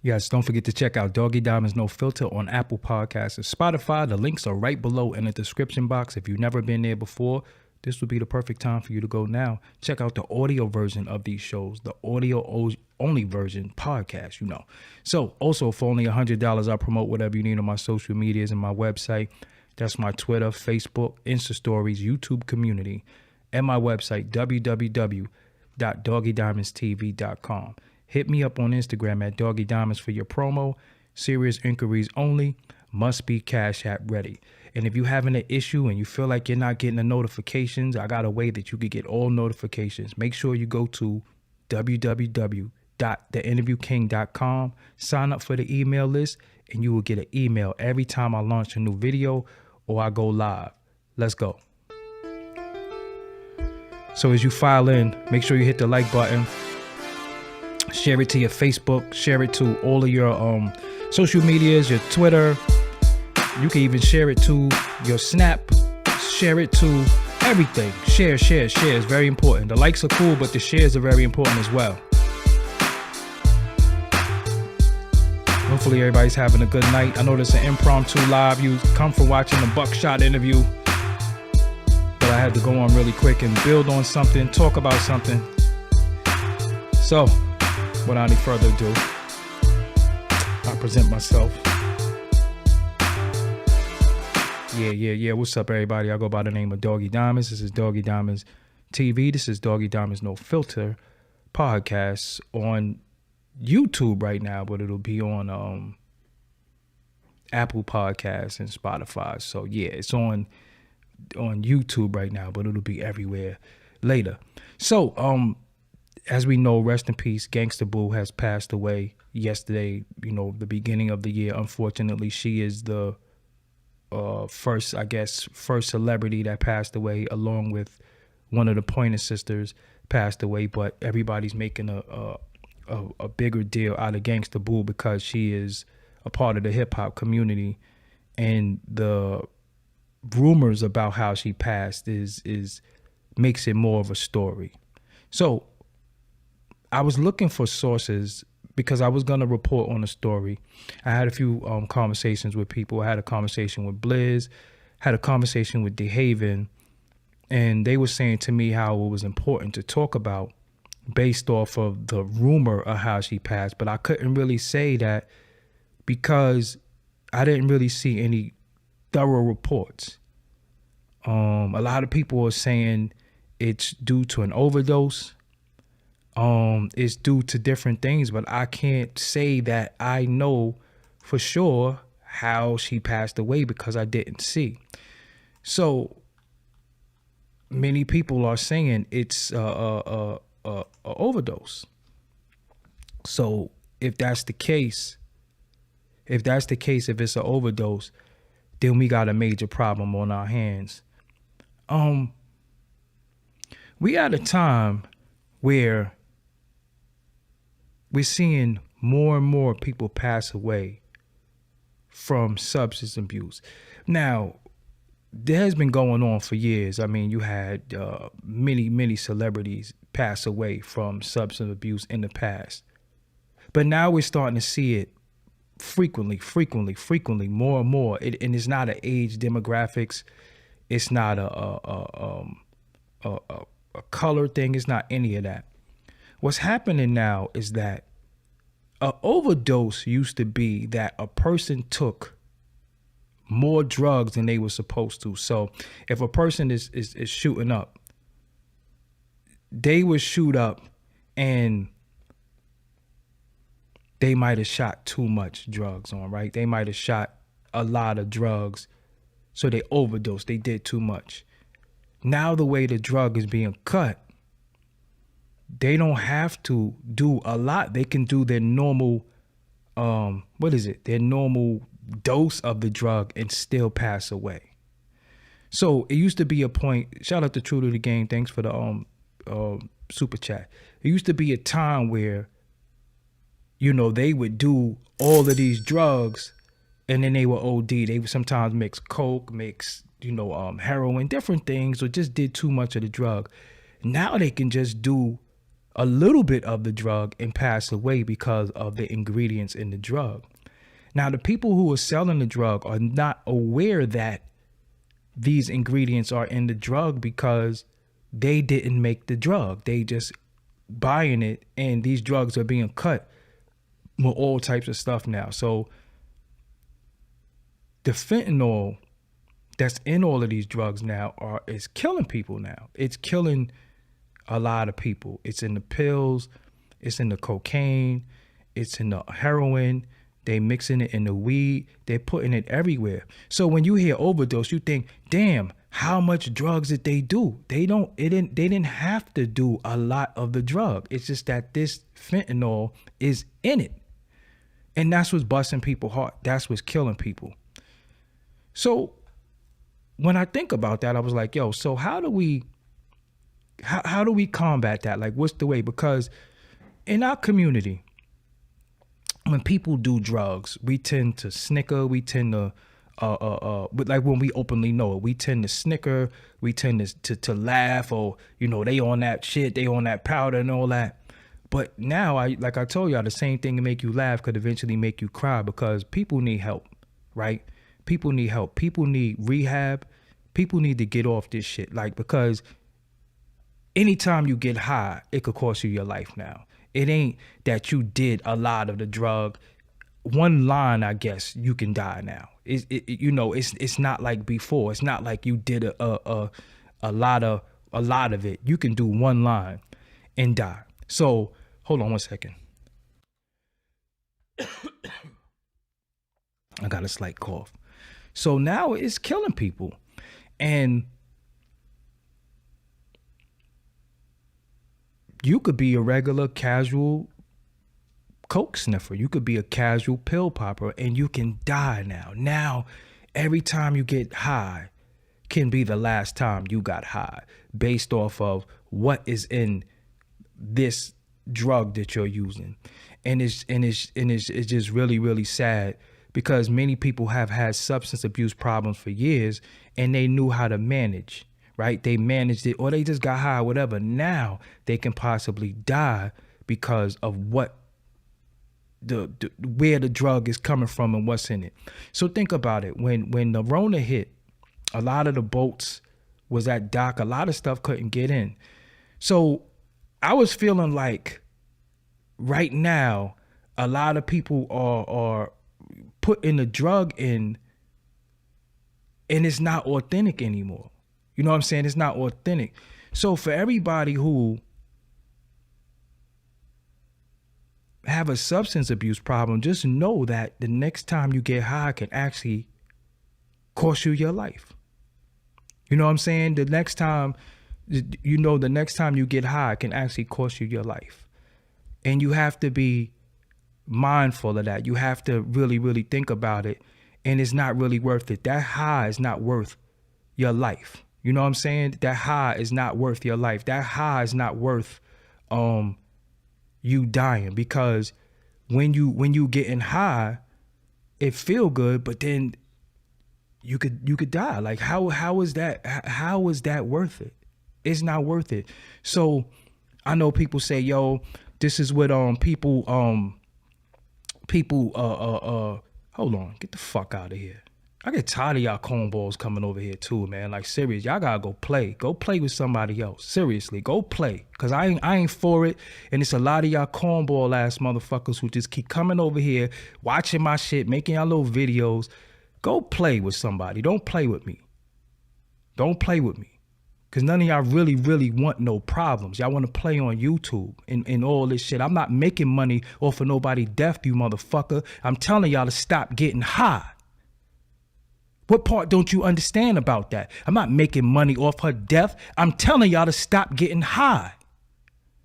Yes, don't forget to check out Doggie Diamonds No Filter on Apple Podcasts and Spotify. The links are right below in the description box. If you've never been there before, this would be the perfect time for you to go now. Check out the audio version of these shows, the audio only version podcast, So also for only $100, I promote whatever you need on my social medias and my website. That's my Twitter, Facebook, Insta Stories, YouTube community, and my website, www.doggiediamondstv.com. Hit me up on Instagram at Doggie Diamonds for your promo. Serious inquiries only. Must be Cash App ready. And if you're having an issue and you feel like you're not getting the notifications, I got a way that you could get all notifications. Make sure you go to www.theinterviewking.com, sign up for the email list, and you will get an email every time I launch a new video or I go live. Let's go. So as you file in, make sure you hit the like button. Share it to your Facebook. Share it to all of your social medias, your Twitter. You can even share it to your Snap. Share it to everything. Share is very important. The likes are cool, but the shares are very important as well. Hopefully everybody's having a good night. I know this is an impromptu live. You come from watching the Buckshot interview. But I had to go on really quick and build on something, talk about something. So, without any further ado, I present myself. Yeah. What's up, everybody? I go by the name of Doggie Diamonds. This is Doggie Diamonds TV. This is Doggie Diamonds No Filter podcast on YouTube right now, but it'll be on Apple Podcasts and Spotify. So yeah, it's on YouTube right now, but it'll be everywhere later. So as we know, rest in peace, Gangsta Boo has passed away yesterday, the beginning of the year. Unfortunately, she is the first celebrity that passed away, along with one of the Pointer Sisters passed away. But everybody's making a bigger deal out of Gangsta Boo because she is a part of the hip hop community, and the rumors about how she passed is makes it more of a story. So I was looking for sources because I was going to report on the story. I had a few conversations with people. I had a conversation with Blizz, had a conversation with DeHaven, and they were saying to me how it was important to talk about based off of the rumor of how she passed. But I couldn't really say that because I didn't really see any thorough reports. A lot of people are saying it's due to an overdose. It's due to different things, but I can't say that I know for sure how she passed away because I didn't see. So many people are saying it's a overdose. So if that's the case, if it's an overdose, then we got a major problem on our hands. We at a time where we're seeing more and more people pass away from substance abuse. Now, there has been going on for years. I mean, you had many celebrities pass away from substance abuse in the past. But now we're starting to see it frequently, more and more. And it's not an age demographics. It's not a color thing. It's not any of that. What's happening now is that an overdose used to be that a person took more drugs than they were supposed to. So if a person is shooting up, they would shoot up and they might have shot too much drugs on, right? They might have shot a lot of drugs, so they overdosed. They did too much. Now the way the drug is being cut, they don't have to do a lot. They can do their normal, their normal dose of the drug and still pass away. So it used to be a point, shout out to True to the Game, thanks for the super chat. It used to be a time where, they would do all of these drugs and then they were OD. They would sometimes mix coke, heroin, different things, or just did too much of the drug. Now they can just do a little bit of the drug and pass away because of the ingredients in the drug. Now, the people who are selling the drug are not aware that these ingredients are in the drug because they didn't make the drug. They just buying it, and these drugs are being cut with all types of stuff now. So the fentanyl that's in all of these drugs now is killing people now. It's killing a lot of people. It's in the pills, it's in the cocaine, it's in the heroin. They mixing it in the weed. They're putting it everywhere. So when you hear overdose, you think, damn, how much drugs did they do? They didn't have to do a lot of the drug. It's just that this fentanyl is in it. And that's what's busting people's heart. That's what's killing people. So when I think about that, I was like, yo, so how do we combat that? Like, what's the way? Because in our community, when people do drugs, we tend to snicker, we tend to but like when we openly know it, we tend to snicker, we tend to laugh, or they on that shit, they on that powder and all that. But now, like I told y'all, the same thing to make you laugh could eventually make you cry, because people need help, right? People need help. People need rehab. People need to get off this shit. Like, because anytime you get high, it could cost you your life now. It ain't that you did a lot of the drug. One line, I guess, you can die now. It's not like before. It's not like you did a lot of it. You can do one line and die. So hold on one second. I got a slight cough. So now it's killing people. And you could be a regular casual coke sniffer. You could be a casual pill popper, and you can die now. Now, every time you get high can be the last time you got high, based off of what is in this drug that you're using. And it's just really, really sad, because many people have had substance abuse problems for years, and they knew how to manage. Right? They managed it, or they just got high, whatever. Now they can possibly die because of what where the drug is coming from and what's in it. So think about it. When the Rona hit, a lot of the boats was at dock. A lot of stuff couldn't get in. So I was feeling like right now, a lot of people are putting the drug in, and it's not authentic anymore. You know what I'm saying? It's not authentic. So for everybody who have a substance abuse problem, just know that the next time you get high can actually cost you your life. You know what I'm saying? The next time you get high can actually cost you your life. And you have to be mindful of that. You have to really, really think about it. And it's not really worth it. That high is not worth your life. You know what I'm saying? That high is not worth your life. That high is not worth you dying, because when you getting high, it feel good, but then you could die. Like how is that worth it? It's not worth it. So I know people say, yo, this is what people hold on, get the fuck out of here. I get tired of y'all cornballs coming over here too, man. Like, serious, y'all gotta go play. Go play with somebody else. Seriously, go play. Cause I ain't for it. And it's a lot of y'all cornball ass motherfuckers who just keep coming over here, watching my shit, making y'all little videos. Go play with somebody. Don't play with me. Don't play with me. Cause none of y'all really, really want no problems. Y'all want to play on YouTube and all this shit. I'm not making money off of nobody death, you motherfucker. I'm telling y'all to stop getting high. What part don't you understand about that? I'm not making money off her death. I'm telling y'all to stop getting high.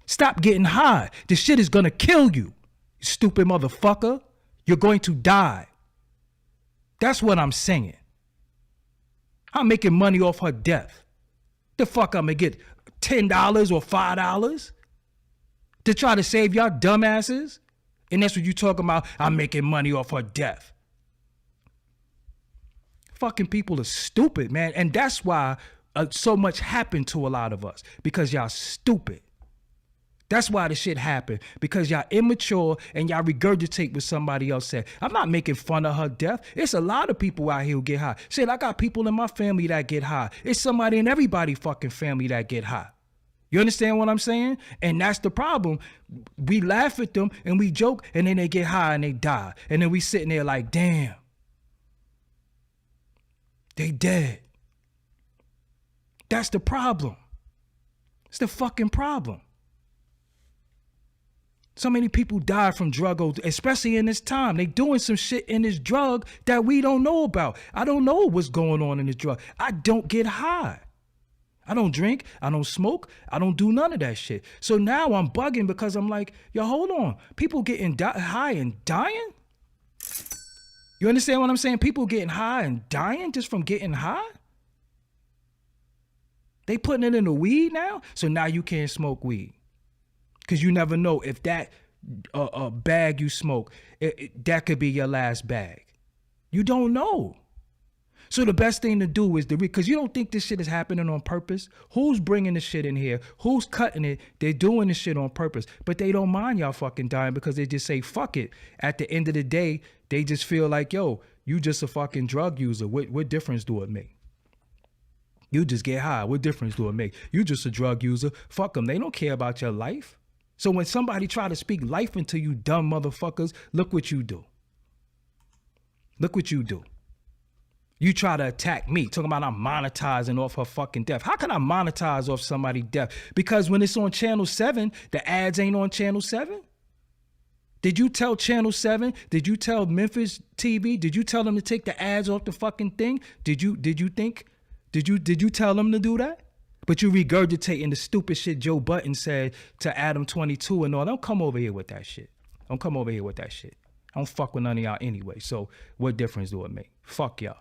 Stop getting high. This shit is gonna kill you, you stupid motherfucker. You're going to die. That's what I'm saying. I'm making money off her death. The fuck I'm gonna get $10 or $5 to try to save y'all dumbasses? And that's what you talking about, I'm making money off her death. Fucking people are stupid, man. And that's why so much happened to a lot of us, because y'all stupid. That's why the shit happened, because y'all immature and y'all regurgitate what somebody else said. I'm not making fun of her death. It's a lot of people out here who get high. Shit, I got people in my family that get high. It's somebody in everybody's fucking family that get high. You understand what I'm saying? And that's the problem. We laugh at them and we joke, and then they get high and they die. And then we sitting there like, damn, they dead. That's the problem. It's the fucking problem. So many people die from drug overdose, especially in this time. They doing some shit in this drug that we don't know about. I don't know what's going on in this drug. I don't get high. I don't drink. I don't smoke. I don't do none of that shit. So now I'm bugging because I'm like, yo, hold on. People getting high and dying? You understand what I'm saying? People getting high and dying just from getting high? They putting it in the weed now? So now you can't smoke weed. Because you never know if that bag you smoke, that could be your last bag. You don't know. So the best thing to do is because you don't think this shit is happening on purpose. Who's bringing the shit in here? Who's cutting it? They're doing the shit on purpose. But they don't mind y'all fucking dying because they just say, fuck it. At the end of the day, they just feel like, yo, you just a fucking drug user. What difference do it make? You just get high. What difference do it make? You just a drug user. Fuck them. They don't care about your life. So when somebody try to speak life into you dumb motherfuckers, look what you do. Look what you do. You try to attack me, talking about I'm monetizing off her fucking death. How can I monetize off somebody's death? Because when it's on Channel 7, the ads ain't on Channel 7? Did you tell Channel 7? Did you tell Memphis TV? Did you tell them to take the ads off the fucking thing? Did you tell them to do that? But you regurgitating the stupid shit Joe Budden said to Adam 22 and all. Don't come over here with that shit. Don't come over here with that shit. I don't fuck with none of y'all anyway. So what difference do it make? Fuck y'all.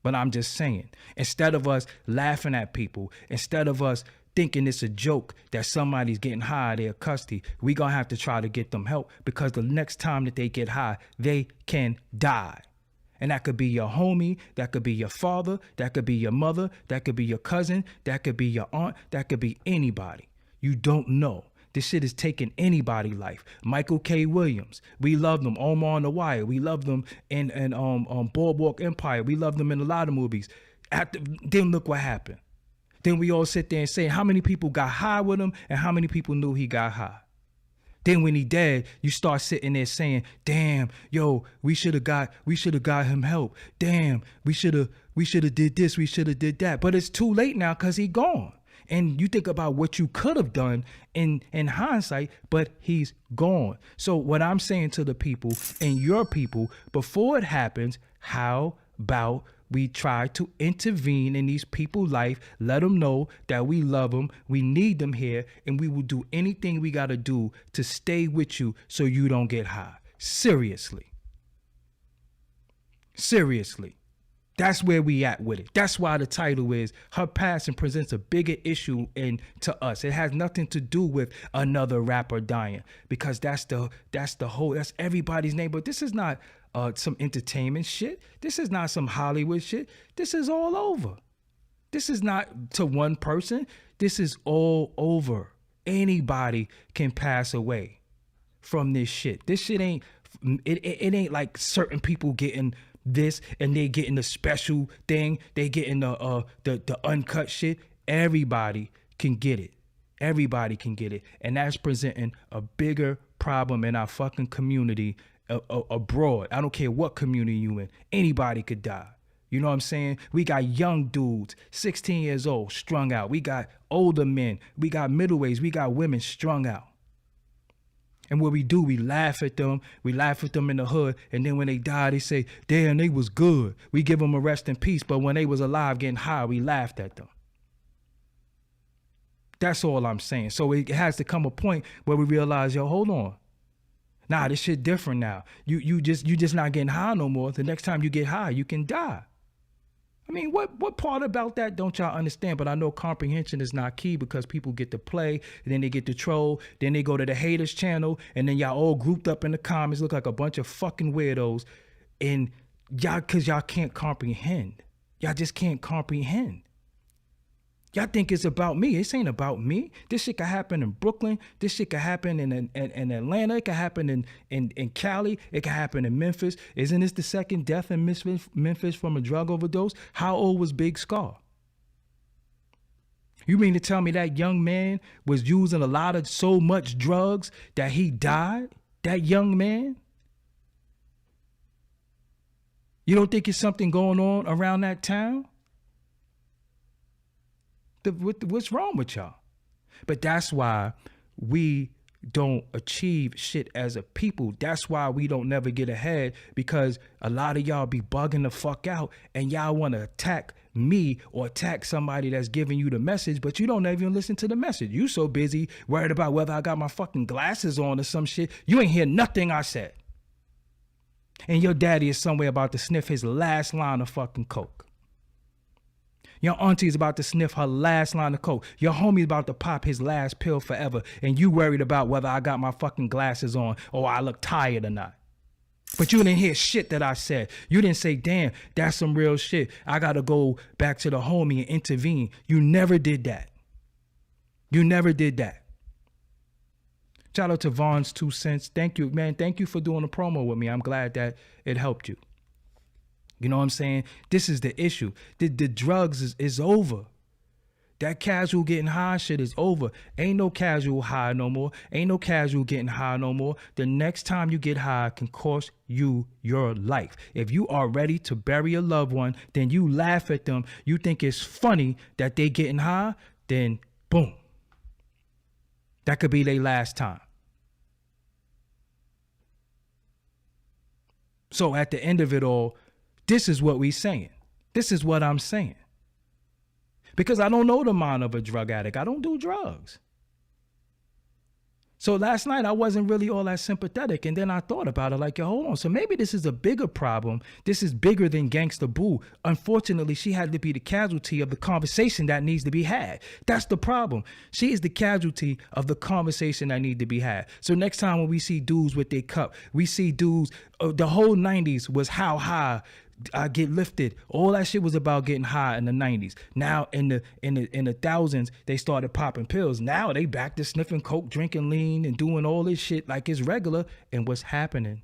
But I'm just saying, instead of us laughing at people, instead of us thinking it's a joke that somebody's getting high, they're custody, we gonna have to try to get them help, because the next time that they get high, they can die. And that could be your homie, that could be your father, that could be your mother, that could be your cousin, that could be your aunt, that could be anybody. You don't know. This shit is taking anybody's life. Michael K. Williams, we love them. Omar on the Wire, we love them in Boardwalk Empire. We love them in a lot of movies. Then look what happened. Then we all sit there and say how many people got high with him and how many people knew he got high. Then when he dead, you start sitting there saying, damn, yo, we should have got him help. Damn, we should have did this, we should have did that. But it's too late now because he gone. And you think about what you could have done in hindsight, but he's gone. So what I'm saying to the people and your people, before it happens, how about we try to intervene in these people's life, let them know that we love them, we need them here, and we will do anything we got to do to stay with you so you don't get high. Seriously. Seriously. That's where we at with it. That's why the title is Her Passing Presents a Bigger Issue to Us. It has nothing to do with another rapper dying, because that's everybody's name. But this is not some entertainment shit. This is not some Hollywood shit. This is all over. This is not to one person. This is all over. Anybody can pass away from this shit. This shit ain't like certain people getting this and they getting the special thing, they getting the uncut shit. Everybody can get it. Everybody can get it. And that's presenting a bigger problem in our fucking community abroad. I don't care what community you in. Anybody could die. You know what I'm saying? We got young dudes, 16 years old, strung out. We got older men. We got middleweights. We got women strung out. And what we do, we laugh at them. We laugh at them in the hood. And then when they die, they say, damn, they was good. We give them a rest in peace. But when they was alive getting high, we laughed at them. That's all I'm saying. So it has to come a point where we realize, yo, hold on. Nah, this shit different now. You just not getting high no more. The next time you get high, you can die. I mean, what part about that don't y'all understand? But I know comprehension is not key, because people get to play, and then they get to troll, then they go to the haters channel, and then y'all all grouped up in the comments, look like a bunch of fucking weirdos, and y'all, cause y'all can't comprehend. Y'all just can't comprehend. Y'all think it's about me. This ain't about me. This shit could happen in Brooklyn. This shit could happen in Atlanta. It could happen in Cali. It could happen in Memphis. Isn't this the second death in Memphis from a drug overdose? How old was Big Scar? You mean to tell me that young man was using so much drugs that he died? That young man? You don't think it's something going on around that town? What's wrong with y'all? But that's why we don't achieve shit as a people. That's why we don't never get ahead, because a lot of y'all be bugging the fuck out and y'all want to attack me or attack somebody that's giving you the message, but you don't even listen to the message. You so busy worried about whether I got my fucking glasses on or some shit. You ain't hear nothing I said. And your daddy is somewhere about to sniff his last line of fucking coke. Your auntie is about to sniff her last line of coke. Your homie's about to pop his last pill forever. And you worried about whether I got my fucking glasses on or I look tired or not. But you didn't hear shit that I said. You didn't say, damn, that's some real shit. I got to go back to the homie and intervene. You never did that. You never did that. Shout out to Vaughn's 2 cents. Thank you, man. Thank you for doing a promo with me. I'm glad that it helped you. You know what I'm saying? This is the issue. The drugs is over. That casual getting high shit is over. Ain't no casual high no more. Ain't no casual getting high no more. The next time you get high can cost you your life. If you are ready to bury a loved one, then you laugh at them. You think it's funny that they getting high, then boom. That could be their last time. So at the end of it all, this is what we saying. This is what I'm saying. Because I don't know the mind of a drug addict. I don't do drugs. So last night I wasn't really all that sympathetic. And then I thought about it like, yo, hold on. So maybe this is a bigger problem. This is bigger than Gangsta Boo. Unfortunately, she had to be the casualty of the conversation that needs to be had. That's the problem. She is the casualty of the conversation that need to be had. So next time when we see dudes with their cup, we see dudes, the whole 90s was how high I get lifted. All that shit was about getting high in the 90s. Now in the thousands, they started popping pills. Now they back to sniffing coke, drinking lean, and doing all this shit like it's regular. And what's happening?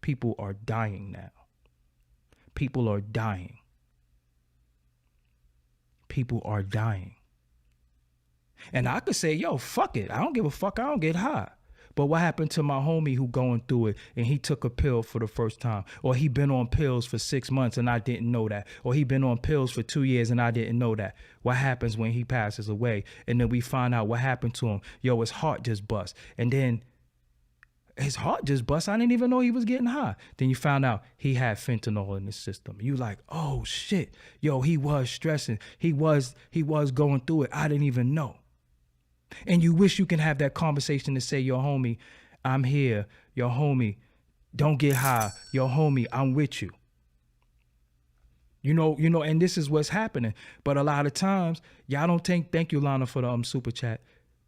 People are dying now. People are dying. People are dying. And I could say, yo, fuck it. I don't give a fuck. I don't get high. But what happened to my homie who going through it and he took a pill for the first time? Or he been on pills for 6 months and I didn't know that. Or he been on pills for 2 years and I didn't know that. What happens when he passes away? And then we find out what happened to him. Yo, his heart just bust. And then his heart just bust. I didn't even know he was getting high. Then you found out he had fentanyl in his system. You like, oh shit. Yo, he was stressing. He was going through it. I didn't even know. And you wish you can have that conversation to say, yo, homie, I'm here. Yo, homie, don't get high. Yo, homie, I'm with you. You know, and this is what's happening. But a lot of times, y'all don't thank you, Lana, for the super chat.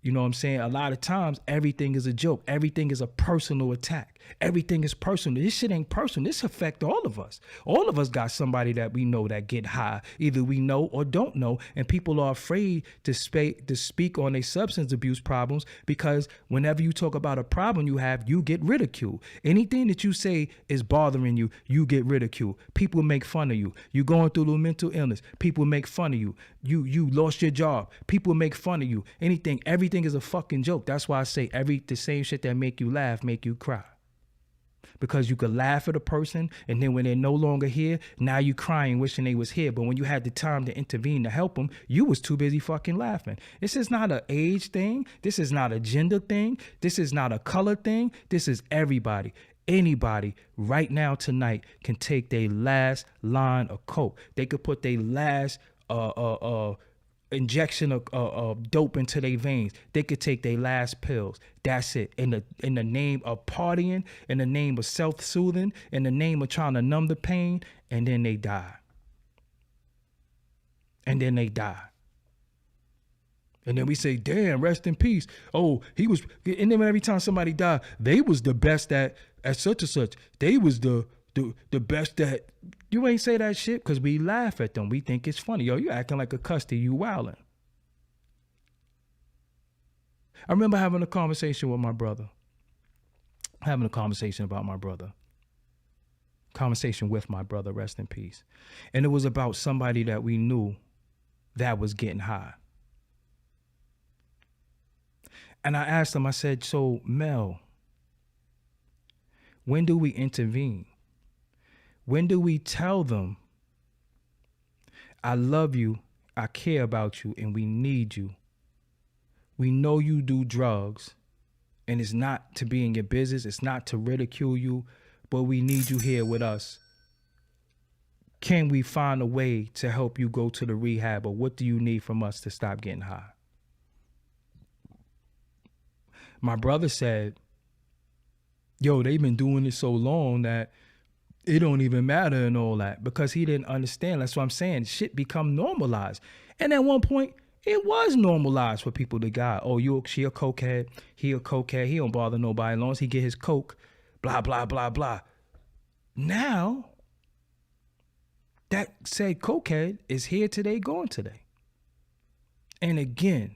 You know what I'm saying? A lot of times, everything is a joke. Everything is a personal attack. Everything is personal. This shit ain't personal. This affects all of us. All of us got somebody that we know that get high. Either we know or don't know. And people are afraid to speak on their substance abuse problems because whenever you talk about a problem you have, you get ridiculed. Anything that you say is bothering you, you get ridiculed. People make fun of you. You going through a mental illness. People make fun of you. You lost your job. People make fun of you. Everything is a fucking joke. That's why I say the same shit that make you laugh, make you cry. Because you could laugh at a person and then when they're no longer here, now you crying wishing they was here. But when you had the time to intervene to help them, you was too busy fucking laughing. This is not an age thing. This is not a gender thing. This is not a color thing. This is everybody. Anybody right now tonight can take their last line of coke. They could put their last injection of dope into their veins. They could take their last pills. That's it. In the name of partying, in the name of self-soothing, in the name of trying to numb the pain, and then they die. And then they die. And then we say, damn, rest in peace. Oh, he was, and then every time somebody died, they was the best at such and such. They was the best at, you ain't say that shit because we laugh at them. We think it's funny. Yo, you acting like a custody, you wildin'. I remember having a conversation with my brother. Having a conversation about my brother. Conversation with my brother, rest in peace. And it was about somebody that we knew that was getting high. And I asked him, I said, so Mel, when do we intervene? When do we tell them, I love you, I care about you, and we need you? We know you do drugs, and it's not to be in your business, it's not to ridicule you, but we need you here with us. Can we find a way to help you go to the rehab, or what do you need from us to stop getting high? My brother said, yo, they've been doing it so long that it don't even matter and all that, because he didn't understand. That's what I'm saying. Shit become normalized. And at one point, it was normalized for people to die. Oh, she a cokehead. He a cokehead. He don't bother nobody as long as he get his coke. Blah, blah, blah, blah. Now, that said cokehead is here today, gone today. And again,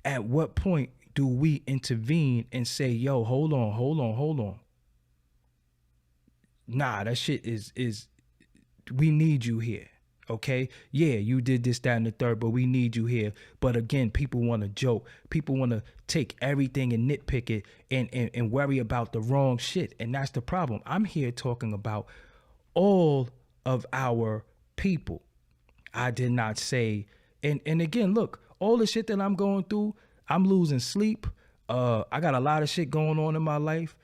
at what point do we intervene and say, yo, hold on. Nah, that shit is we need you here. Okay? Yeah, you did this, that, and the third, but we need you here. But again, people want to joke. People want to take everything and nitpick it and worry about the wrong shit. And that's the problem. I'm here talking about all of our people. I did not say, and again, look, all the shit that I'm going through, I'm losing sleep. I got a lot of shit going on in my life.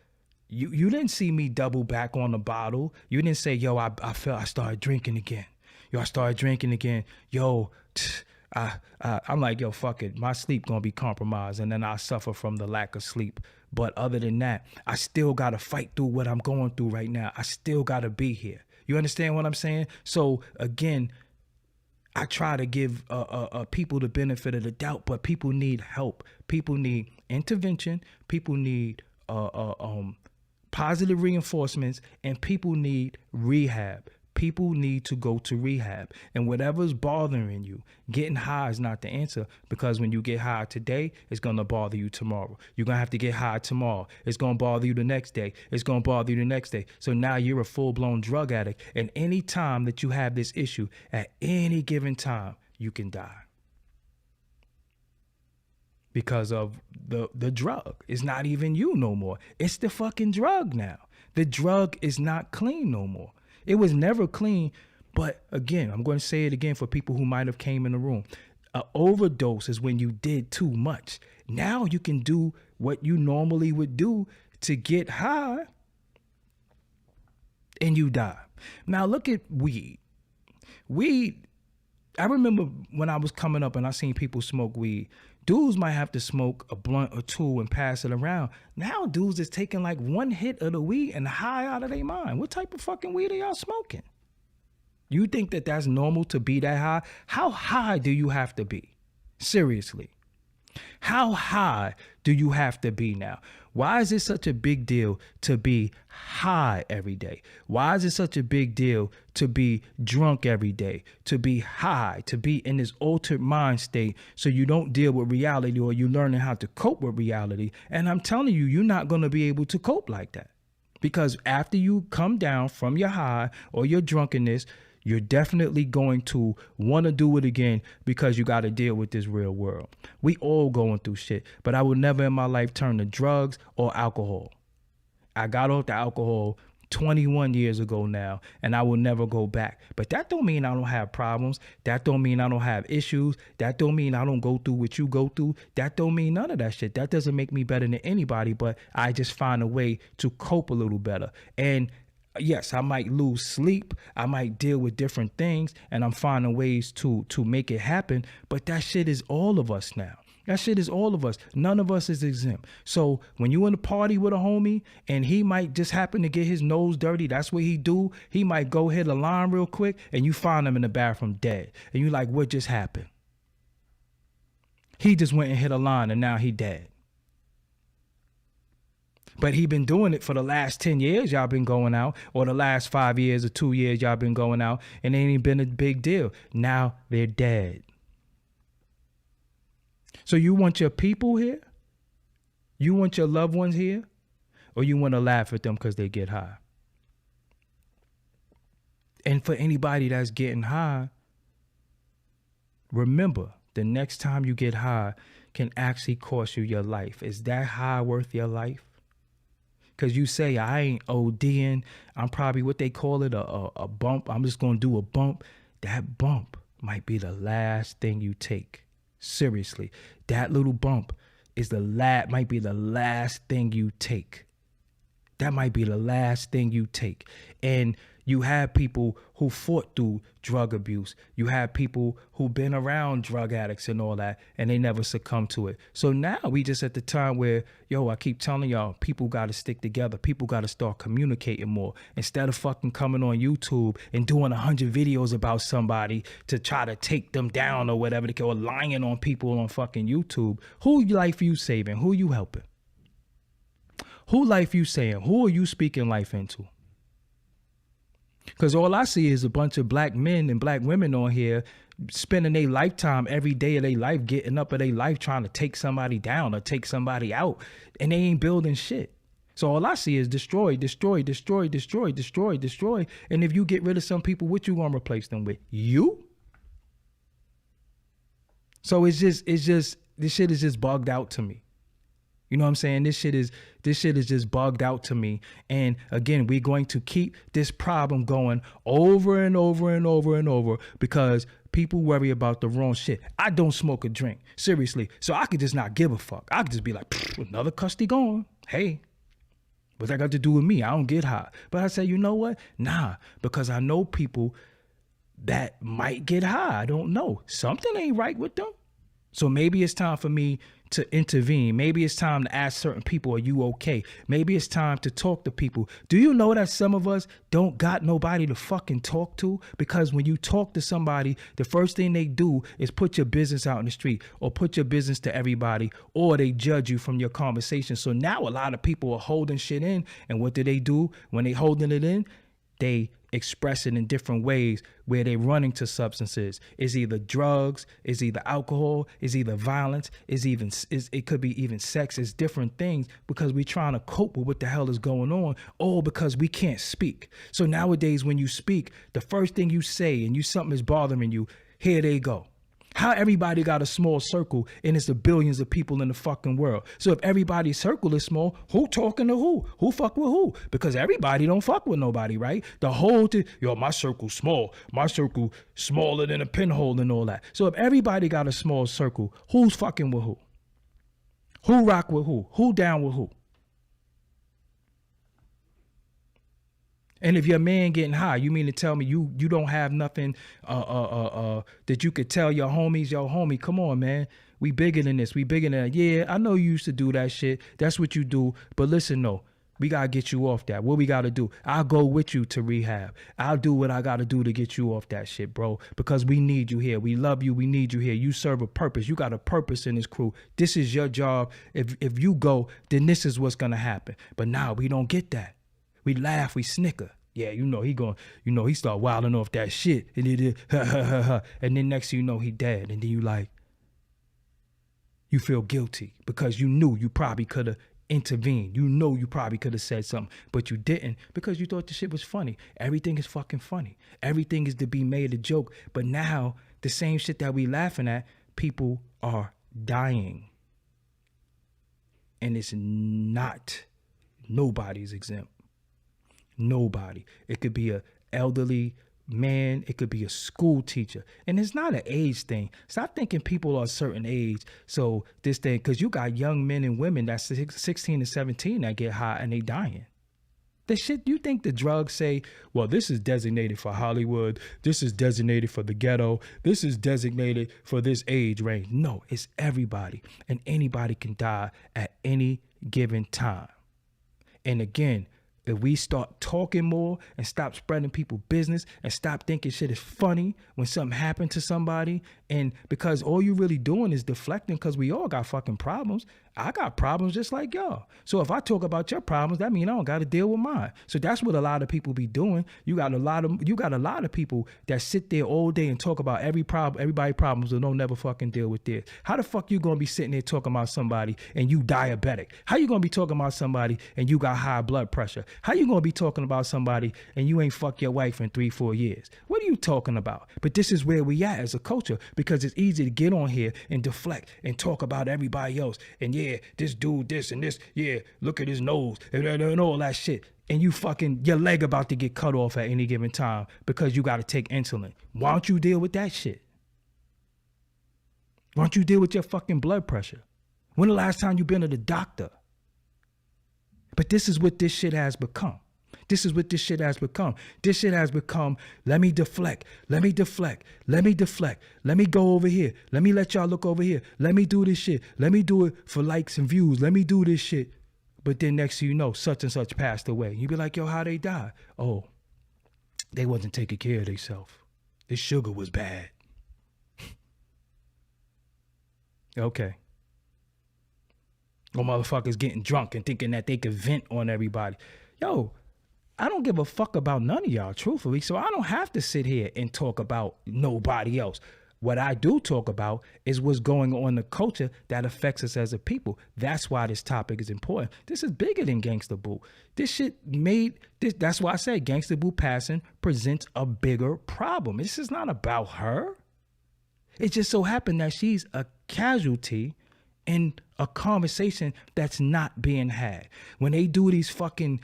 You didn't see me double back on the bottle. You didn't say, yo, I felt I started drinking again. Yo, I started drinking again. Yo, I'm like, yo, fuck it. My sleep gonna be compromised, and then I suffer from the lack of sleep. But other than that, I still gotta fight through what I'm going through right now. I still gotta be here. You understand what I'm saying? So again, I try to give people the benefit of the doubt, but people need help. People need intervention. People need positive reinforcements, and people need rehab. People need to go to rehab. And whatever's bothering you, getting high is not the answer, because when you get high today, it's going to bother you tomorrow. You're going to have to get high tomorrow. It's going to bother you the next day. It's going to bother you the next day. So now you're a full-blown drug addict. And any time that you have this issue, at any given time, you can die. Because of the drug. It's not even you no more. It's the fucking drug now. The drug is not clean no more. It was never clean. But again, I'm going to say it again for people who might have came in the room. An overdose is when you did too much. Now you can do what you normally would do to get high, and you die. Now look at weed. Weed, I remember when I was coming up and I seen people smoke weed. Dudes might have to smoke a blunt or two and pass it around. Now dudes is taking like one hit of the weed and high out of their mind. What type of fucking weed are y'all smoking? You think that that's normal to be that high? How high do you have to be? Seriously. How high do you have to be now? Why is it such a big deal to be high every day? Why is it such a big deal to be drunk every day, to be high, to be in this altered mind state so you don't deal with reality, or you learning how to cope with reality? And I'm telling you, you're not going to be able to cope like that, because after you come down from your high or your drunkenness, you're definitely going to want to do it again, because you got to deal with this real world. We all going through shit, but I would never in my life turn to drugs or alcohol. I got off the alcohol 21 years ago now, and I will never go back. But that don't mean I don't have problems. That don't mean I don't have issues. That don't mean I don't go through what you go through. That don't mean none of that shit. That doesn't make me better than anybody, but I just find a way to cope a little better. And yes, I might lose sleep. I might deal with different things, and I'm finding ways to make it happen. But that shit is all of us now. That shit is all of us. None of us is exempt. So when you in a party with a homie and he might just happen to get his nose dirty, that's what he do. He might go hit a line real quick, and you find him in the bathroom dead. And you like, what just happened? He just went and hit a line, and now he dead. But he been doing it for the last 10 years y'all been going out, or the last 5 years or 2 years y'all been going out, and it ain't been a big deal. Now they're dead. So you want your people here? You want your loved ones here? Or you want to laugh at them because they get high? And for anybody that's getting high, remember, the next time you get high can actually cost you your life. Is that high worth your life? Because you say, I ain't ODing. I'm probably what they call it, a bump. I'm just going to do a bump. That bump might be the last thing you take. Seriously, that little bump is might be the last thing you take. That might be the last thing you take. And you have people who fought through drug abuse. You have people who've been around drug addicts and all that, and they never succumb to it. So now we just at the time where, I keep telling y'all, people got to stick together. People got to start communicating more. Instead of fucking coming on YouTube and doing 100 videos about somebody to try to take them down or whatever, or lying on people on fucking YouTube. Who life you saving? Who you helping? Who life you saying? Who are you speaking life into? Because all I see is a bunch of black men and black women on here spending their lifetime, every day of their life, getting up of their life trying to take somebody down or take somebody out, and they ain't building shit. So all I see is destroy, destroy, destroy, destroy, destroy, destroy. And if you get rid of some people, what you gonna replace them with? You? So this shit is just bugged out to me. You know what I'm saying? This shit is just bugged out to me. And again, we're going to keep this problem going over and over and over and over because people worry about the wrong shit. I don't smoke or drink, seriously. So I could just not give a fuck. I could just be like, another custody gone. Hey, what's that got to do with me? I don't get high. But I say, you know what? Nah, because I know people that might get high. I don't know. Something ain't right with them. So maybe it's time for me to intervene. Maybe it's time to ask certain people, are you okay? Maybe it's time to talk to people. Do you know that some of us don't got nobody to fucking talk to? Because when you talk to somebody, the first thing they do is put your business out in the street or put your business to everybody, or they judge you from your conversation. So now a lot of people are holding shit in. And what do? When they holding it in, they express it in different ways where they're running to substances. It's either drugs, it's either alcohol, it's either violence, it could be even sex. It's different things because we're trying to cope with what the hell is going on, all because we can't speak. So nowadays when you speak, the first thing you say and something is bothering you, here they go. How everybody got a small circle and it's the billions of people in the fucking world. So if everybody's circle is small, who talking to who? Who fuck with who? Because everybody don't fuck with nobody, right? The whole thing, my circle's small. My circle smaller than a pinhole and all that. So if everybody got a small circle, who's fucking with who? Who rock with who? Who down with who? And if your man getting high, you mean to tell me you don't have nothing that you could tell your homies, yo, homie, come on, man. We bigger than this. We bigger than that. Yeah, I know you used to do that shit. That's what you do. But listen, no, we got to get you off that. What we got to do? I'll go with you to rehab. I'll do what I got to do to get you off that shit, bro, because we need you here. We love you. We need you here. You serve a purpose. You got a purpose in this crew. This is your job. If you go, then this is what's going to happen. But now we don't get that. We laugh, we snicker. Yeah, he start wilding off that shit. And then next thing you know, he dead. And then you feel guilty because you knew you probably could have intervened. You know you probably could have said something, but you didn't because you thought the shit was funny. Everything is fucking funny. Everything is to be made a joke. But now the same shit that we laughing at, people are dying. And it's not, nobody's exempt. Nobody. It could be a elderly man. It could be a school teacher. And it's not an age thing. Stop thinking people are a certain age. So this thing, because you got young men and women that's 16 and 17 that get high and they dying. The shit, you think the drugs say, well, this is designated for Hollywood. This is designated for the ghetto. This is designated for this age range. No, it's everybody. And anybody can die at any given time. And again, If we start talking more and stop spreading people business and stop thinking shit is funny when something happened to somebody, and because all you really doing is deflecting, because we all got fucking problems. I got problems just like y'all. So if I talk about your problems, that means I don't got to deal with mine. So that's what a lot of people be doing. You got a lot of people that sit there all day and talk about everybody's problems and don't never fucking deal with theirs. How the fuck you gonna be sitting there talking about somebody and you diabetic? How you gonna be talking about somebody and you got high blood pressure? How you gonna be talking about somebody and you ain't fucked your wife in 3-4 years? What are you talking about? But this is where we at as a culture, because it's easy to get on here and deflect and talk about everybody else. And yeah, this dude, this and this, yeah, look at his nose and all that shit. And you fucking, your leg about to get cut off at any given time because you got to take insulin. Why don't you deal with that shit? Why don't you deal with your fucking blood pressure? When the last time you been to the doctor? But this is what this shit has become. This is what this shit has become. This shit has become, let me deflect. Let me go over here. Let me let y'all look over here. Let me do this shit. Let me do it for likes and views. Let me do this shit. But then next thing you know, such and such passed away. You be like, yo, how they die? Oh, they wasn't taking care of themselves. The sugar was bad. Okay. Or motherfuckers getting drunk and thinking that they could vent on everybody. Yo, I don't give a fuck about none of y'all, truthfully. So I don't have to sit here and talk about nobody else. What I do talk about is what's going on in the culture that affects us as a people. That's why this topic is important. This is bigger than Gangsta Boo. This shit made this. That's why I say Gangsta Boo passing presents a bigger problem. This is not about her. It just so happened that she's a casualty in a conversation that's not being had. When they do these fucking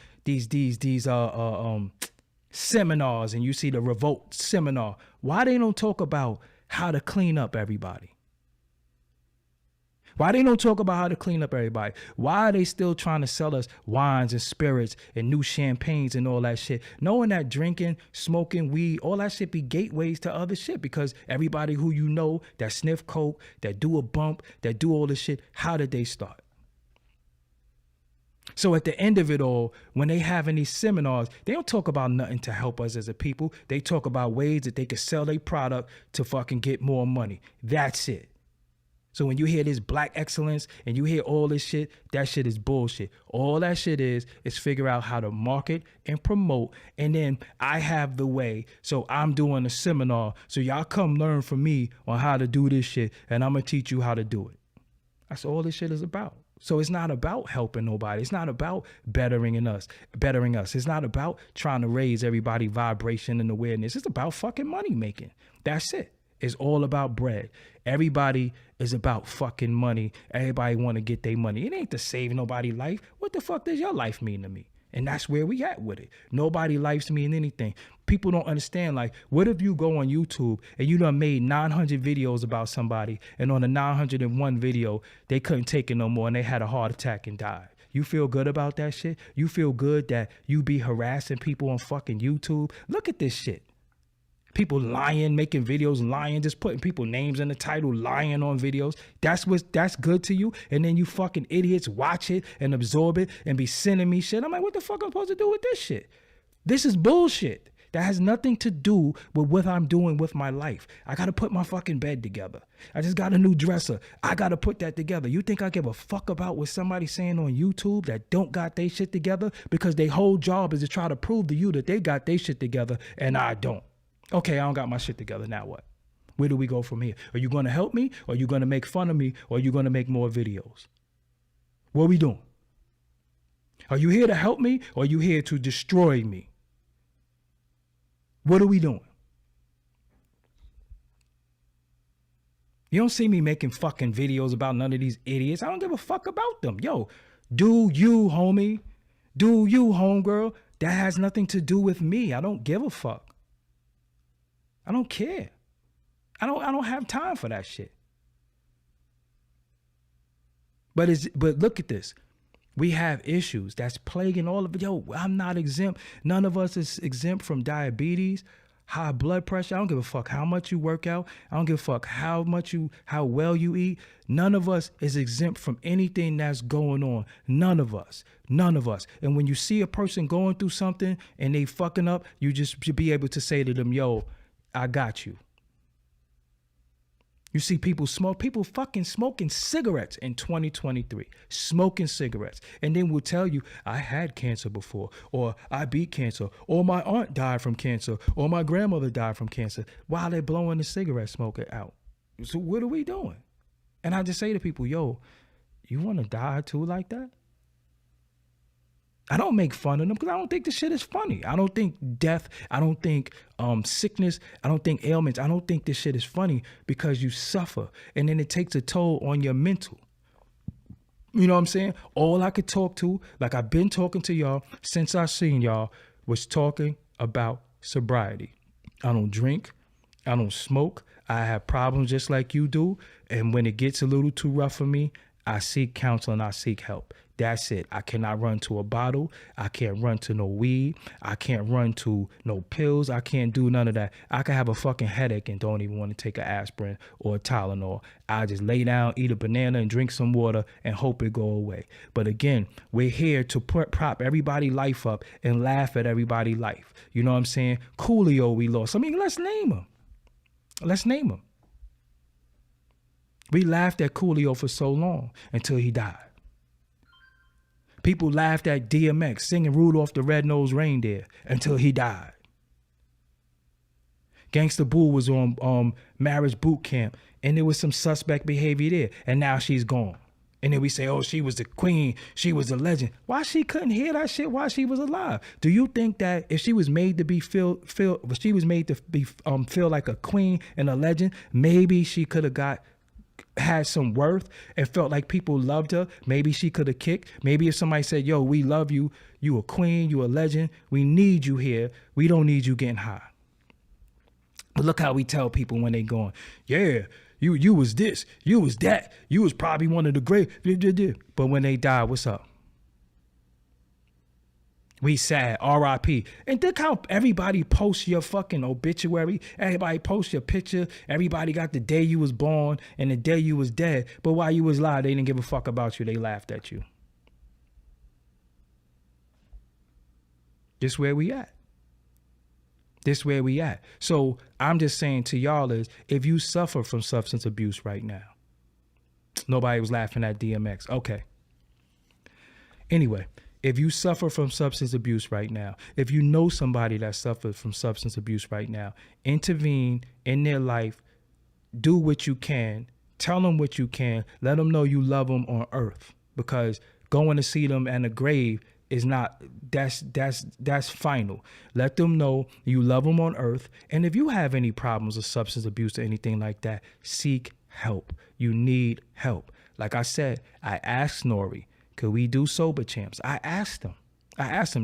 seminars, and you see the revolt seminar, why they don't talk about how to clean up everybody? Why they don't talk about how to clean up everybody? Why are they still trying to sell us wines and spirits and new champagnes and all that shit? Knowing that drinking, smoking, weed, all that shit be gateways to other shit, because everybody who you know that sniff coke, that do a bump, that do all this shit, how did they start? So at the end of it all, when they having these seminars, they don't talk about nothing to help us as a people. They talk about ways that they could sell their product to fucking get more money. That's it. So when you hear this black excellence and you hear all this shit, that shit is bullshit. All that shit is figure out how to market and promote. And then I have the way. So I'm doing a seminar. So y'all come learn from me on how to do this shit. And I'm going to teach you how to do it. That's all this shit is about. So it's not about helping nobody. It's not about bettering us. It's not about trying to raise everybody vibration and awareness. It's about fucking money making. That's it. It's all about bread. Everybody is about fucking money. Everybody want to get their money. It ain't to save nobody's life. What the fuck does your life mean to me? And that's where we at with it. Nobody lives mean anything. People don't understand, like, what if you go on YouTube and you done made 900 videos about somebody, and on the 901 video, they couldn't take it no more and they had a heart attack and died. You feel good about that shit? You feel good that you be harassing people on fucking YouTube? Look at this shit. People lying, making videos, lying, just putting people names in the title, lying on videos. That's good to you. And then you fucking idiots watch it and absorb it and be sending me shit. I'm like, what the fuck am I supposed to do with this shit? This is bullshit. That has nothing to do with what I'm doing with my life. I got to put my fucking bed together. I just got a new dresser. I got to put that together. You think I give a fuck about what somebody's saying on YouTube that don't got their shit together? Because their whole job is to try to prove to you that they got their shit together and I don't. Okay, I don't got my shit together. Now what? Where do we go from here? Are you going to help me? Or are you going to make fun of me? Or are you going to make more videos? What are we doing? Are you here to help me? Or are you here to destroy me? What are we doing? You don't see me making fucking videos about none of these idiots. I don't give a fuck about them. Yo, do you, homie? Do you, homegirl? That has nothing to do with me. I don't give a fuck. I don't care. I don't have time for that shit. But look at this. We have issues that's plaguing all of it. Yo, I'm not exempt. None of us is exempt from diabetes, high blood pressure. I don't give a fuck how much you work out. I don't give a fuck how well you eat. None of us is exempt from anything that's going on. None of us. And when you see a person going through something and they fucking up, you just should be able to say to them, yo, I got you. You see people fucking smoking cigarettes in 2023, smoking cigarettes. And then will tell you, I had cancer before, or I beat cancer, or my aunt died from cancer, or my grandmother died from cancer, while they're blowing the cigarette smoker out. So what are we doing? And I just say to people, yo, you want to die too like that? I don't make fun of them because I don't think this shit is funny. I don't think death, I don't think sickness, I don't think ailments, I don't think this shit is funny because you suffer and then it takes a toll on your mental. You know what I'm saying? All I could talk to, like I've been talking to y'all since I seen y'all, was talking about sobriety. I don't drink. I don't smoke. I have problems just like you do. And when it gets a little too rough for me, I seek counseling. I seek help. That's it. I cannot run to a bottle. I can't run to no weed. I can't run to no pills. I can't do none of that. I can have a fucking headache and don't even want to take an aspirin or a Tylenol. I just lay down, eat a banana and drink some water and hope it go away. But again, we're here to prop everybody's life up and laugh at everybody's life. You know what I'm saying? Coolio we lost. I mean, let's name him. Let's name him. We laughed at Coolio for so long until he died. People laughed at DMX singing Rudolph the Red-Nosed Reindeer until he died. Gangsta Boo was on marriage boot camp and there was some suspect behavior there and now she's gone. And then we say, oh, she was the queen. She was a legend. Why she couldn't hear that shit while she was alive? Do you think that if she was made to be feel like a queen and a legend, maybe she could have had some worth and felt like people loved her? Maybe she could have kicked. Maybe if somebody said, yo, we love you. You a queen. You a legend. We need you here. We don't need you getting high. But look how we tell people when they going, yeah, you was this, you was that, you was probably one of the great. But when they die, what's up? We sad, R.I.P. And think how everybody posts your fucking obituary. Everybody posts your picture. Everybody got the day you was born and the day you was dead. But while you was alive, they didn't give a fuck about you. They laughed at you. This where we at. This where we at. So I'm just saying to y'all is, if you suffer from substance abuse right now, nobody was laughing at DMX. Okay. Anyway, if you suffer from substance abuse right now, if you know somebody that suffers from substance abuse right now, intervene in their life, do what you can, tell them what you can, let them know you love them on earth, because going to see them in the grave is not, that's final. Let them know you love them on earth. And if you have any problems with substance abuse or anything like that, seek help. You need help. Like I said, I asked Nori, could we do sober champs? I asked him,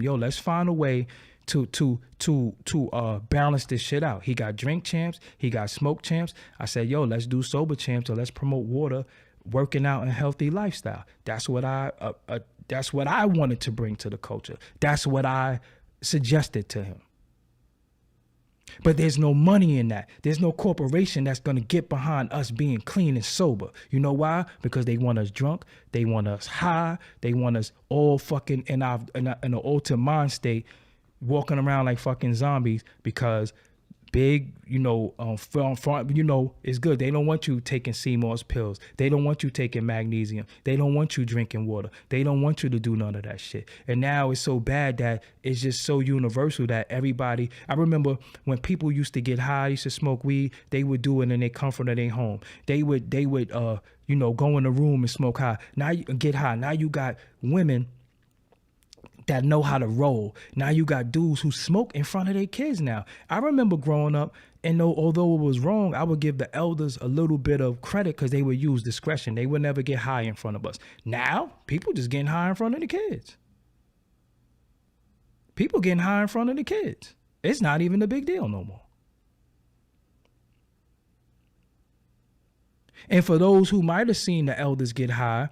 yo, let's find a way to balance this shit out. He got drink champs, he got smoke champs. I said, yo, let's do sober champs, or let's promote water, working out, and healthy lifestyle. That's what I wanted to bring to the culture. That's what I suggested to him. But there's no money in that. There's no corporation that's going to get behind us being clean and sober. You know why? Because they want us drunk. They want us high. They want us all fucking in an altered mind state, walking around like fucking zombies, because big, it's good. They don't want you taking CMOS pills. They don't want you taking magnesium. They don't want you drinking water. They don't want you to do none of that shit. And now it's so bad that it's just so universal that everybody, I remember when people used to get high, used to smoke weed, they would do it in their comfort of their home. They would go in the room and smoke high. Now you get high. Now you got women that know how to roll. Now you got dudes who smoke in front of their kids now. I remember growing up, and although it was wrong, I would give the elders a little bit of credit because they would use discretion. They would never get high in front of us. Now, people just getting high in front of the kids. People getting high in front of the kids. It's not even a big deal no more. And for those who might have seen the elders get high,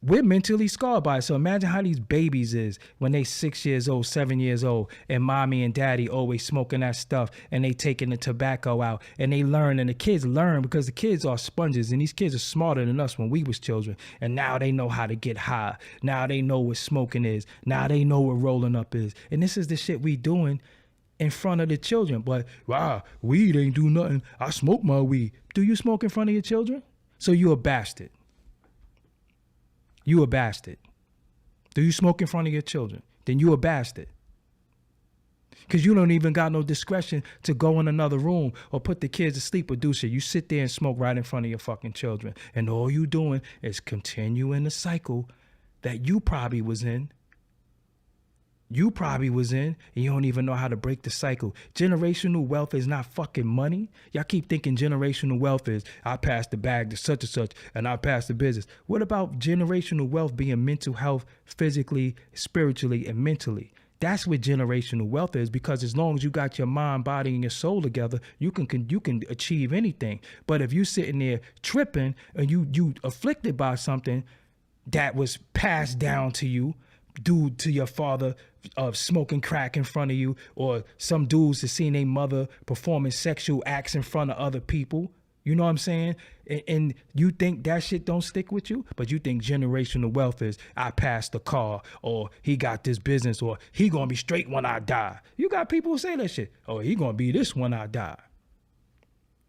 we're mentally scarred by it. So imagine how these babies is when they 6 years old, 7 years old, and mommy and daddy always smoking that stuff, and they taking the tobacco out, and they learn, and the kids learn because the kids are sponges, and these kids are smarter than us when we was children, and now they know how to get high. Now they know what smoking is. Now they know what rolling up is. And this is the shit we doing in front of the children. But wow, weed ain't do nothing. I smoke my weed. Do you smoke in front of your children? So you a bastard. You a bastard. Do you smoke in front of your children? Then you a bastard. Because you don't even got no discretion to go in another room or put the kids to sleep or do shit. You sit there and smoke right in front of your fucking children. And all you doing is continuing the cycle that you probably was in. You probably was in, and you don't even know how to break the cycle. Generational wealth is not fucking money. Y'all keep thinking generational wealth is, I pass the bag to such and such, and I pass the business. What about generational wealth being mental health, physically, spiritually, and mentally? That's what generational wealth is, because as long as you got your mind, body, and your soul together, you can achieve anything. But if you sitting there tripping and you afflicted by something that was passed down to you, due to your father smoking crack in front of you, or some dudes that seen their mother performing sexual acts in front of other people, you know what I'm saying? And you think that shit don't stick with you, but you think generational wealth is, I passed the car, or he got this business, or he gonna be straight when I die. You got people who say that shit. Oh, he gonna be this when I die.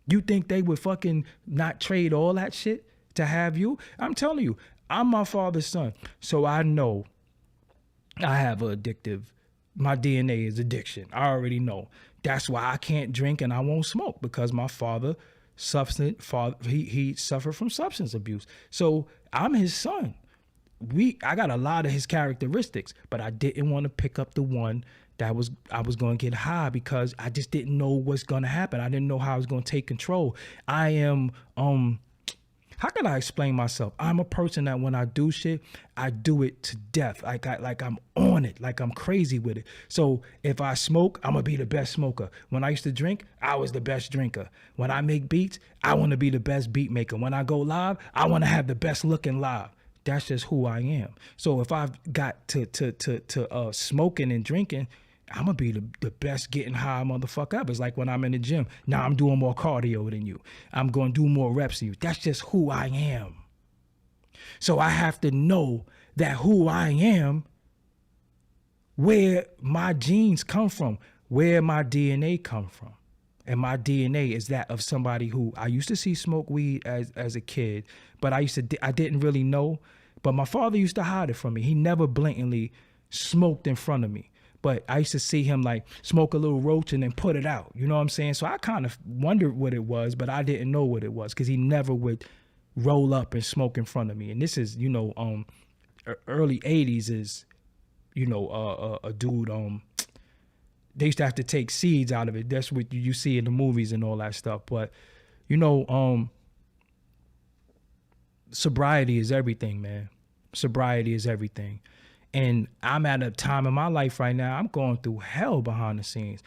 You think they would fucking not trade all that shit to have you? I'm telling you, I'm my father's son, so I know I have my DNA is addiction. I already know. That's why I can't drink and I won't smoke, because my father he suffered from substance abuse. So I'm his son. I got a lot of his characteristics, but I didn't want to pick up the one that I was going to get high, because I just didn't know what's going to happen. I didn't know how I was going to take control. I am how can I explain myself? I'm a person that when I do shit, I do it to death. Like I'm on it, like I'm crazy with it. So if I smoke, I'm gonna be the best smoker. When I used to drink, I was the best drinker. When I make beats, I want to be the best beat maker. When I go live, I want to have the best looking live. That's just who I am. So if I've got to smoking and drinking, I'm gonna be the best getting high motherfucker ever. It's like when I'm in the gym. Now I'm doing more cardio than you. I'm gonna do more reps than you. That's just who I am. So I have to know that who I am, where my genes come from, where my DNA come from. And my DNA is that of somebody who I used to see smoke weed as a kid, but I didn't really know. But my father used to hide it from me. He never blatantly smoked in front of me. But I used to see him like smoke a little roach and then put it out. You know what I'm saying? So I kind of wondered what it was, but I didn't know what it was, because he never would roll up and smoke in front of me. And this is, early 80s is, a dude, they used to have to take seeds out of it. That's what you see in the movies and all that stuff. But, sobriety is everything, man. Sobriety is everything. And I'm at a time in my life right now, I'm going through hell behind the scenes.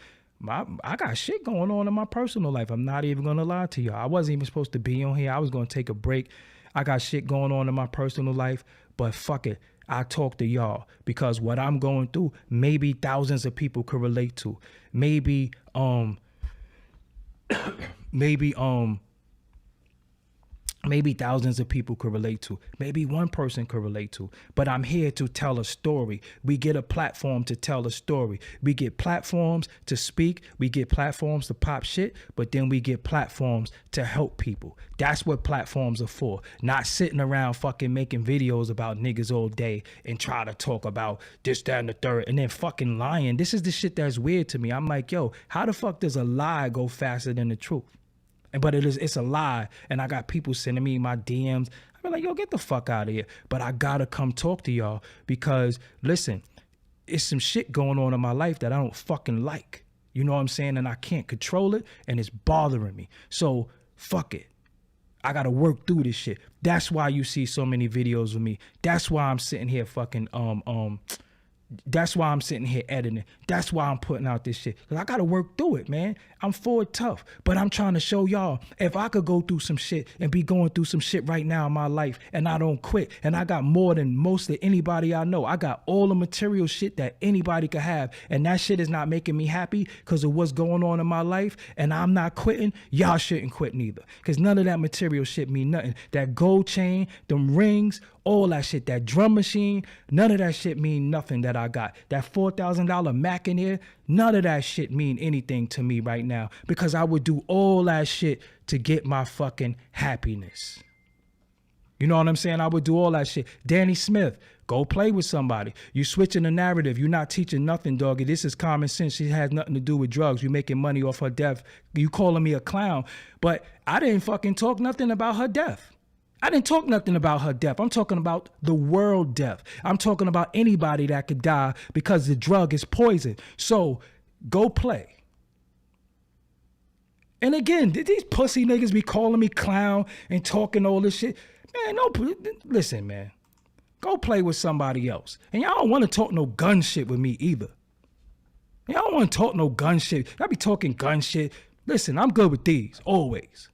I got shit going on in my personal life. I'm not even going to lie to y'all. I wasn't even supposed to be on here. I was going to take a break. I got shit going on in my personal life, but fuck it. I talk to y'all, because what I'm going through, maybe thousands of people could relate to. Maybe thousands of people could relate to. Maybe one person could relate to. But I'm here to tell a story. We get a platform to tell a story. We get platforms to speak. We get platforms to pop shit. But then we get platforms to help people. That's what platforms are for. Not sitting around fucking making videos about niggas all day and try to talk about this, that, and the third, and then fucking lying. This is the shit that's weird to me. I'm like, yo, how the fuck does a lie go faster than the truth? But it's a lie, and I got people sending me my DMs. I be like, yo, get the fuck out of here. But I gotta come talk to y'all, because listen, it's some shit going on in my life that I don't fucking like. You know what I'm saying? And I can't control it, and it's bothering me. So fuck it. I gotta work through this shit. That's why you see so many videos of me. That's why I'm sitting here fucking That's why I'm sitting here editing. That's why I'm putting out this shit. Because I got to work through it, man. I'm forward tough. But I'm trying to show y'all, if I could go through some shit and be going through some shit right now in my life and I don't quit, and I got more than most of anybody I know. I got all the material shit that anybody could have. And that shit is not making me happy because of what's going on in my life. And I'm not quitting. Y'all shouldn't quit neither. Because none of that material shit mean nothing. That gold chain, them rings, all that shit, that drum machine, none of that shit mean nothing that I got. That $4,000 Mac in here, none of that shit mean anything to me right now because I would do all that shit to get my fucking happiness. You know what I'm saying? I would do all that shit. Danny Smith, go play with somebody. You switching the narrative. You're not teaching nothing, doggy. This is common sense. She has nothing to do with drugs. You making money off her death. You calling me a clown. But I didn't fucking talk nothing about her death. I didn't talk nothing about her death. I'm talking about the world death. I'm talking about anybody that could die because the drug is poison. So go play. And again, did these pussy niggas be calling me clown and talking all this shit? Man, no, listen, man. Go play with somebody else. And y'all don't want to talk no gun shit with me either. Y'all don't want to talk no gun shit. Y'all be talking gun shit. Listen, I'm good with these, always.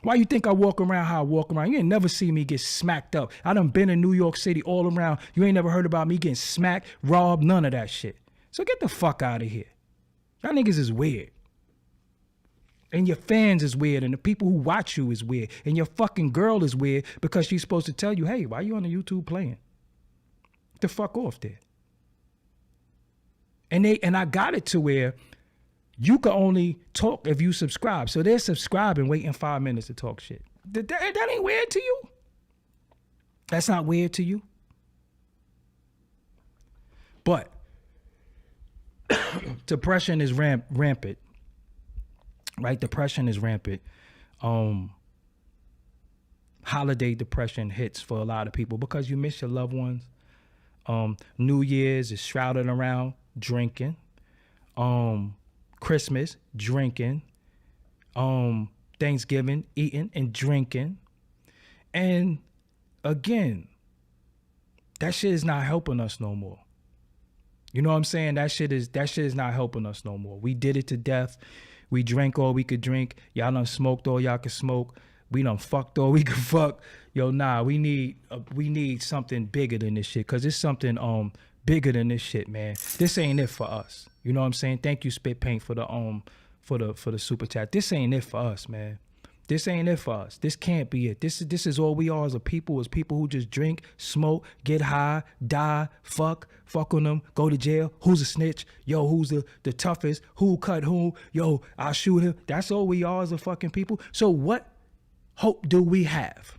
Why you think I walk around how I walk around? You ain't never see me get smacked up. I done been in New York City all around. You ain't never heard about me getting smacked, robbed, none of that shit. So get the fuck out of here. Y'all niggas is weird. And your fans is weird. And the people who watch you is weird. And your fucking girl is weird because she's supposed to tell you, hey, why you on the YouTube playing? Get the fuck off there. And I got it to where you can only talk if you subscribe. So they're subscribing, waiting 5 minutes to talk shit. That ain't weird to you? That's not weird to you? But depression is rampant. Right? Depression is rampant. Holiday depression hits for a lot of people because you miss your loved ones. New Year's is shrouded around drinking. Christmas, drinking, Thanksgiving, eating and drinking. And again, that shit is not helping us no more. You know what I'm saying? That shit is not helping us no more. We did it to death. We drank all we could drink. Y'all done smoked all y'all could smoke. We done fucked all we could fuck. Yo, nah, we need something bigger than this shit. Cause it's something bigger than this shit, man. This ain't it for us. You know what I'm saying? Thank you, Spit Paint, for the super chat. This ain't it for us, man. This ain't it for us. This can't be it. This is all we are as a people, as people who just drink, smoke, get high, die, fuck on them, go to jail. Who's a snitch? Yo, who's the toughest? Who cut who? Yo, I'll shoot him. That's all we are as a fucking people. So what hope do we have?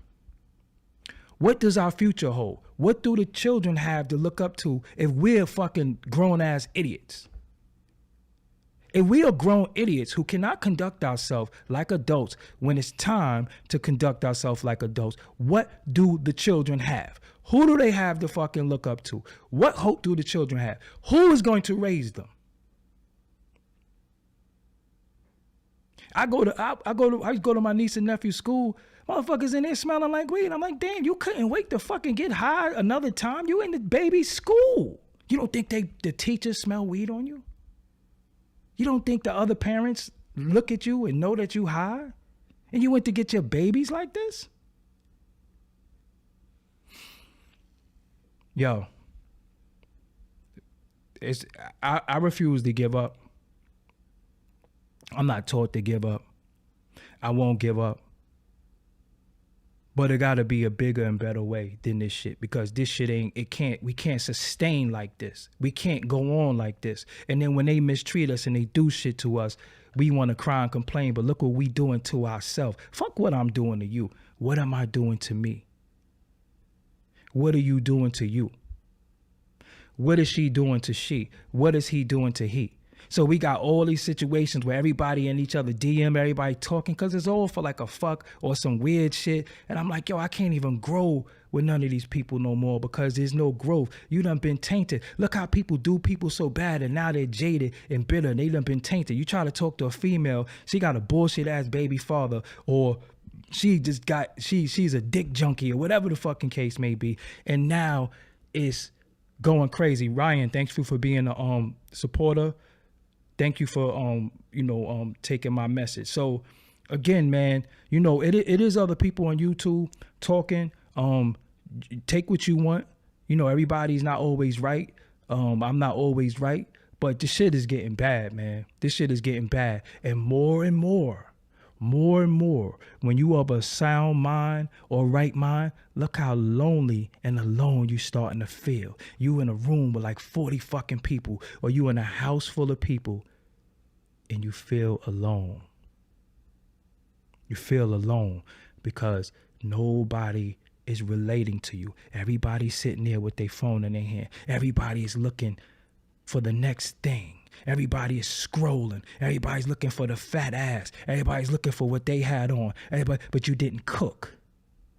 What does our future hold? What do the children have to look up to if we're fucking grown-ass idiots? If we are grown idiots who cannot conduct ourselves like adults when it's time to conduct ourselves like adults, what do the children have? Who do they have to fucking look up to? What hope do the children have? Who is going to raise them? I go to my niece and nephew's school. Motherfuckers in there smelling like weed. I'm like, damn, you couldn't wait to fucking get high another time? You in the baby's school. You don't think the teachers smell weed on you? You don't think the other parents look at you and know that you high? And you went to get your babies like this? Yo, I refuse to give up. I'm not taught to give up. I won't give up. But it gotta be a bigger and better way than this shit, because this shit we can't sustain like this. We can't go on like this. And then when they mistreat us and they do shit to us, we want to cry and complain, but look what we doing to ourselves. Fuck what I'm doing to you. What am I doing to me? What are you doing to you? What is she doing to she? What is he doing to he? So we got all these situations where everybody in each other DM, everybody talking, because it's all for like a fuck or some weird shit. And I'm like, yo, I can't even grow with none of these people no more because there's no growth. You done been tainted. Look how people do people so bad and now they're jaded and bitter. They done been tainted. You try to talk to a female, she got a bullshit ass baby father, or she's a dick junkie or whatever the fucking case may be. And now it's going crazy. Ryan, thanks for being a supporter. Thank you for taking my message. So again, man, it is other people on YouTube talking. Take what you want. Everybody's not always right. I'm not always right, but this shit is getting bad, man. This shit is getting bad, and more, when you have a sound mind or right mind, look how lonely and alone you starting to feel. You in a room with like 40 fucking people, or you in a house full of people, and you feel alone. You feel alone because nobody is relating to you. Everybody's sitting there with their phone in their hand. Everybody is looking for the next thing. Everybody is scrolling. Everybody's looking for the fat ass. Everybody's looking for what they had on. But you didn't cook.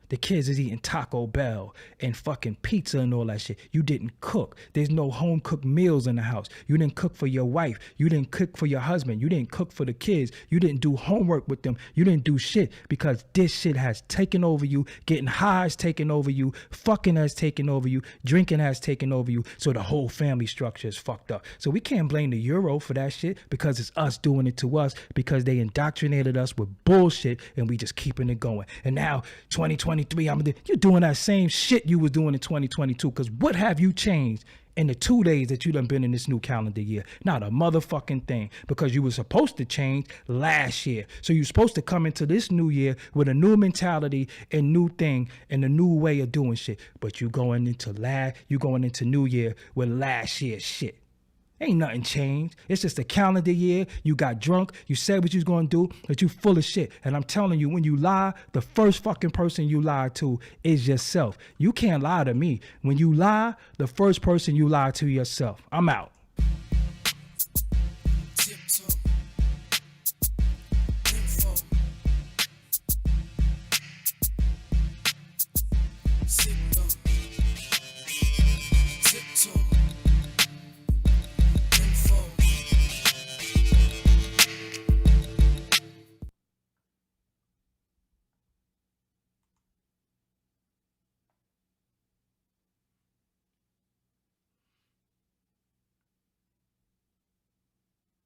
The kids is eating Taco Bell and fucking pizza and all that shit. You didn't cook. There's no home cooked meals in the house. You didn't cook for your wife. You didn't cook for your husband. You didn't cook for the kids. You didn't do homework with them. You didn't do shit because this shit has taken over you. Getting high has taken over you. Fucking has taken over you. Drinking has taken over you. So the whole family structure is fucked up. So we can't blame the Euro for that shit because it's us doing it to us because they indoctrinated us with bullshit and we just keeping it going. And now 2023, you're doing that same shit you was doing in 2022 because what have you changed in the 2 days that you done been in this new calendar year? Not a motherfucking thing, because you were supposed to change last year. So you're supposed to come into this new year with a new mentality and new thing and a new way of doing shit. But you going into new year with last year's shit. Ain't nothing changed. It's just a calendar year. You got drunk. You said what you was going to do, but you full of shit. And I'm telling you, when you lie, the first fucking person you lie to is yourself. You can't lie to me. When you lie, the first person you lie to yourself. I'm out.